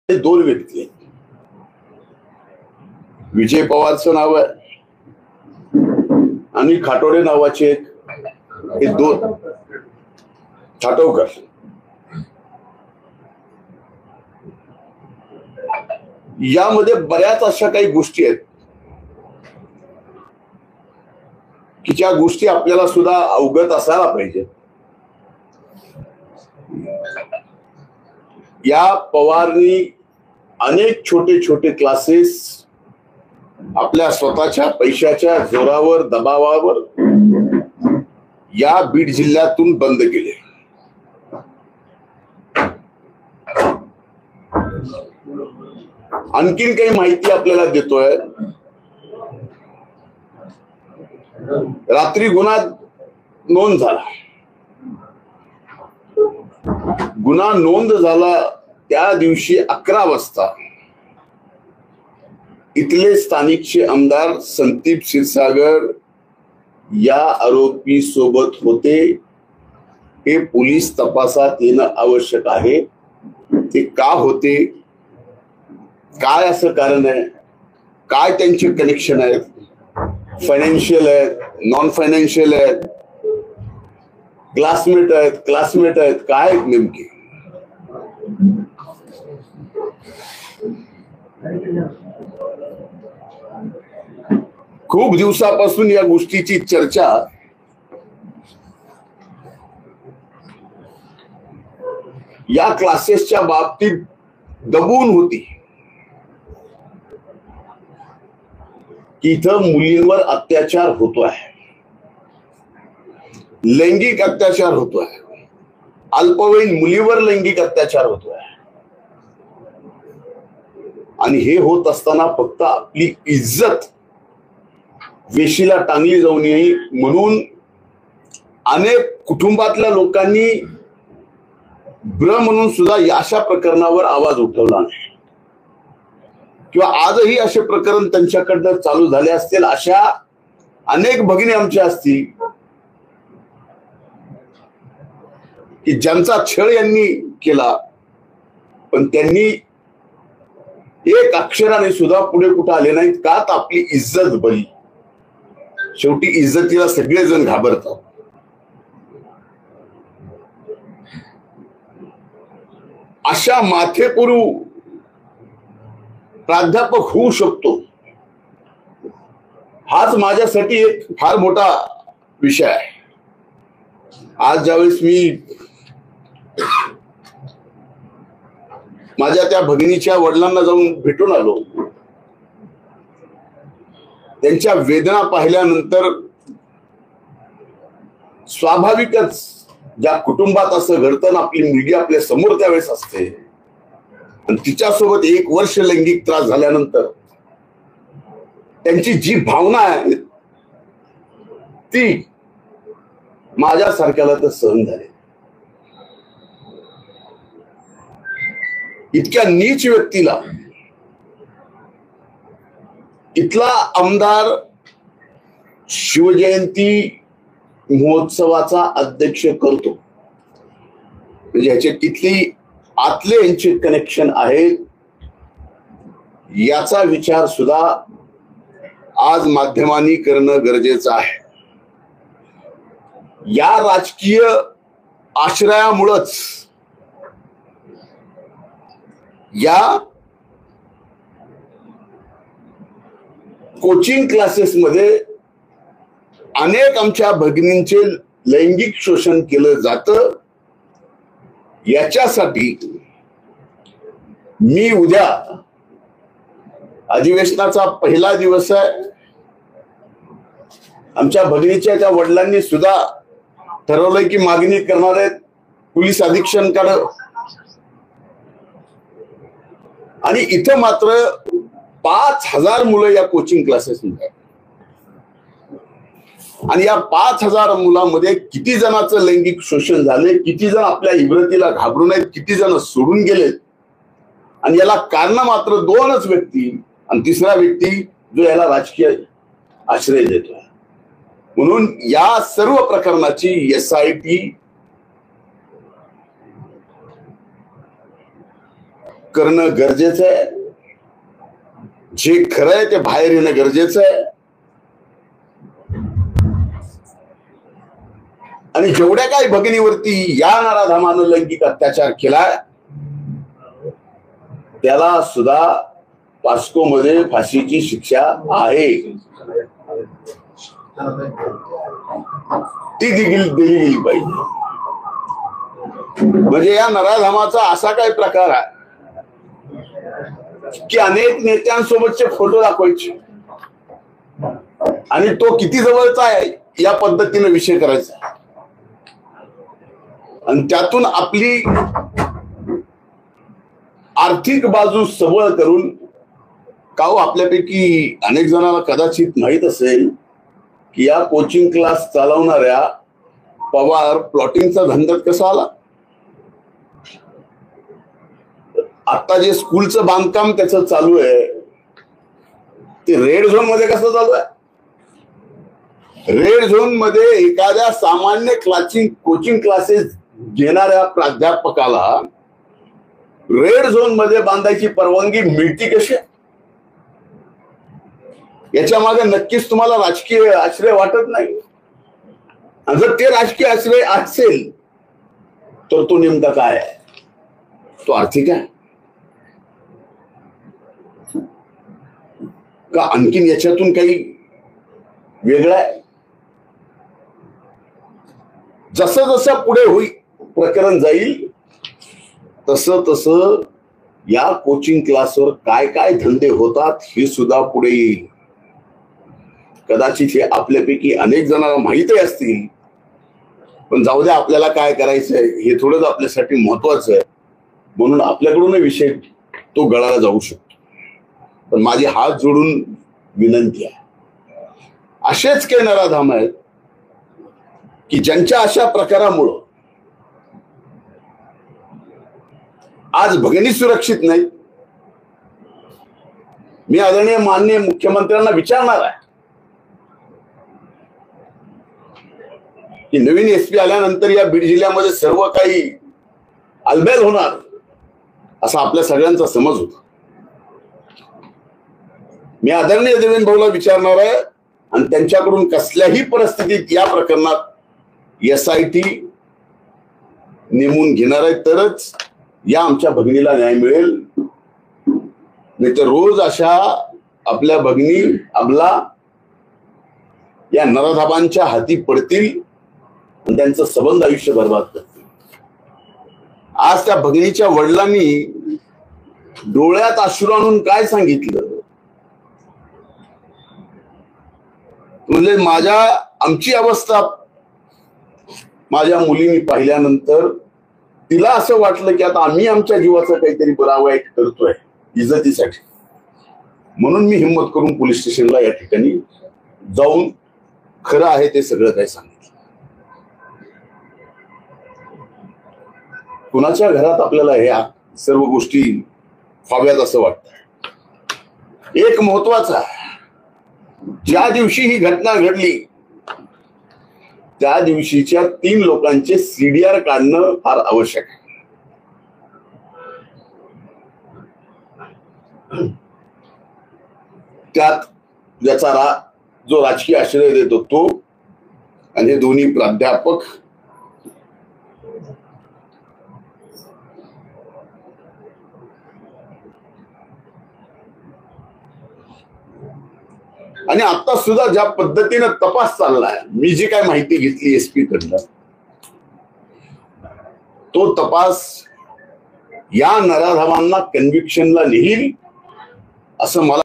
दोन व्यक्ती आहेत. विजय पवारचं नाव आहे आणि खाटोडे नावाचे हे दोन खाटोकर. यामध्ये बऱ्याच अशा काही गोष्टी आहेत की ज्या गोष्टी आपल्याला सुद्धा अवगत असायला पाहिजे. या पवारनी अनेक छोटे छोटे क्लासेस आपल्या स्वतःच्या पैशाच्या जोरावर दबावावर या बीड जिल्ह्यातून बंद केले. आणखीन काही माहिती आपल्याला देतोय. रात्री गुन्हा नोंद झाला. गुन्हा नोंद झाला त्या दिवशी 11 वाजता इथले स्थानिकचे आमदार संदीप क्षीरसागर या आरोपी सोबत होते. हे पोलीस तपासात येणं आवश्यक आहे. ते का होते, काय असं कारण आहे, काय त्यांचे कनेक्शन आहेत, फायनान्शियल आहेत, नॉन फायनान्शियल आहेत, क्लासमेट आहेत, काय नेमके. खूप दिवसापासून या गोष्टीची चर्चा या क्लासेसच्या बाबतीत दबून होती की इथं मुलींवर अत्याचार होतोय, लैंगिक अत्याचार होतोय, अल्पवयीन मुलीवर लैंगिक अत्याचार होतोय. आणि हे होत असताना फक्त आपली इज्जत वेशीला टांगली जाऊ नये म्हणून अनेक कुटुंबातल्या लोकांनी म्हणून सुद्धा अशा प्रकरणावर आवाज उठवला नाही. किंवा आजही असे प्रकरण त्यांच्याकडनं चालू झाले असतील. अशा अनेक भगिनी आमच्या असतील की ज्यांचा छळ यांनी केला, पण त्यांनी एक अक्षराने सुद्धा पुढे कुठं आले नाहीत. का तर आपली इज्जत बरी. शेवटी इज्जतीला सगळेजण घाबरतात. अशा माथेपुरू प्राध्यापक होऊ शकतो, हाच माझ्यासाठी एक फार मोठा विषय आहे. आज ज्यावेळेस मी माझ्या त्या भगिनीच्या वडिलांना जाऊन भेटून आलो, त्यांच्या वेदना पाहिल्यानंतर स्वाभाविकच ज्या कुटुंबात असं घडतं ना, आपली मुलगी आपल्या समोर त्यावेळेस असते आणि तिच्यासोबत 1 वर्ष लैंगिक त्रास झाल्यानंतर त्यांची जी भावना आहे ती माझ्यासारख्याला तर सहन झाली. इतक्या नीच व्यक्तीला इथला आमदार शिवजयंती महोत्सवाचा अध्यक्ष करतो, म्हणजे ह्याचे किती आतले यांचे कनेक्शन आहेत याचा विचार सुद्धा आज माध्यमांनी करणं गरजेचं आहे. या राजकीय आश्रयामुळंच या कोचिंग क्लासेसमध्ये अनेक आमच्या भगिनींचे लैंगिक शोषण केलं जातं. याच्यासाठी मी उद्या अधिवेशनाचा पहिला दिवस आहे. आमच्या भगिनीच्या त्या वडिलांनी सुद्धा ठरवलंय की मागणी करणार आहेत पोलीस अधीक्षकांकडे. आणि इथं मात्र 5000 मुलं या कोचिंग क्लासेसमध्ये, आणि या 5000 मुलांमध्ये किती जणांचं लैंगिक शोषण झाले, किती जण आपल्या इब्रतीला घाबरून आहेत, किती जण सोडून गेलेत. आणि याला कारण मात्र 2च व्यक्ती, आणि तिसरा व्यक्ती जो याला राजकीय आश्रय देतो. म्हणून या सर्व प्रकरणाची SIT करणं गरजेचं आहे, जे खरं आहे ते बाहेर येणं गरजेचं आहे. आणि जेवढ्या काही भगिनीवरती या नराधमानं लैंगिक अत्याचार केलाय त्याला सुद्धा पॉस्कोमध्ये फाशीची शिक्षा आहे, ती दिली गेली पाहिजे. म्हणजे या नराधमाचा असा काही प्रकार आहे की अनेक नेत्यांसोबतचे फोटो दाखवायचे आणि तो किती जवळचा आहे या पद्धतीने विषय करायचा आणि त्यातून आपली आर्थिक बाजू सबळ करून का हो. आपल्यापैकी अनेक जणांना कदाचित माहित असेल की या कोचिंग क्लास चालवणाऱ्या पवार प्लॉटिंगचा धंद्यात कसा आला. आता जे स्कूलचं बांधकाम त्याचं चालू आहे ते रेड झोन मध्ये कसं चालू आहे. रेड झोन मध्ये एखाद्या सामान्य कोचिंग क्लासेस घेणाऱ्या प्राध्यापकाला रेड झोन मध्ये बांधायची परवानगी मिळती कशी. याच्या मागे नक्कीच तुम्हाला राजकीय आश्रय वाटत नाही. आणि जर ते राजकीय आश्रय असेल तर तो नेमका काय आहे, तो आर्थिक आहे का आणखीन याच्यातून काही वेगळं आहे. जसं जसं पुढे होईल प्रकरण जाईल तसं तसं या कोचिंग क्लासवर काय काय धंदे होतात हे सुद्धा पुढे येईल. कदाचित हे आपल्यापैकी अनेक जणांना माहितही असतील, पण जाऊ द्या, आपल्याला काय करायचंय हे थोडंच आपल्यासाठी महत्वाचं आहे म्हणून आपल्याकडून विषय तो गळाला जाऊ शकतो. पण माझी हात जोडून विनंती आहे, असेच काही नराधम आहेत की ज्यांच्या अशा प्रकारामुळं आज भगिनी सुरक्षित नाही. मी आदरणीय माननीय मुख्यमंत्र्यांना विचारणार आहे की नवीन एसपी आल्यानंतर या बीड जिल्ह्यामध्ये सर्व काही अलबेल होणार असा आपल्या सगळ्यांचा समज होता. मी आदरणीय देवेंद्र भाऊला विचारणार आहे आणि त्यांच्याकडून कसल्याही परिस्थितीत या प्रकरणात SIT नेमून घेणार आहे तरच या आमच्या भगिनीला न्याय मिळेल. नाही तर रोज अशा आपल्या भगिनी अबला या नराधमांच्या हाती पडतील आणि त्यांचं सबंध आयुष्य बर्बाद करतील. आज त्या भगिनीच्या वडिलांनी डोळ्यात अश्रू आणून काय सांगितलं म्हणजे आमची अवस्था माझ्या मुलीने पाहिल्यानंतर तिला असं वाटलं की आता आम्ही आमच्या जीवाचं काहीतरी बरा वाईट करतोय इज्जतीसाठी, म्हणून मी हिंमत करून पोलीस स्टेशनला या ठिकाणी जाऊन खरं आहे ते सगळं काही सांगितलं. कुणाच्या घरात आपल्याला ह्या सर्व गोष्टी व्हाव्यात असं वाटतं. एक महत्वाचा, ज्या दिवशी ही घटना घडली त्या दिवशीच्या 3 लोकांचे CDR काढणं फार आवश्यक आहे. त्यात ज्याचा जो राजकीय आश्रय देतो तो आणि हे दोन्ही प्राध्यापक आणि आता सुद्धा ज्या पद्धतीनं तपास चाललाय, मी जी काय माहिती घेतली SP कडनं, तो तपास या नराधमांना कन्व्हिक्शनला नेईल असं मला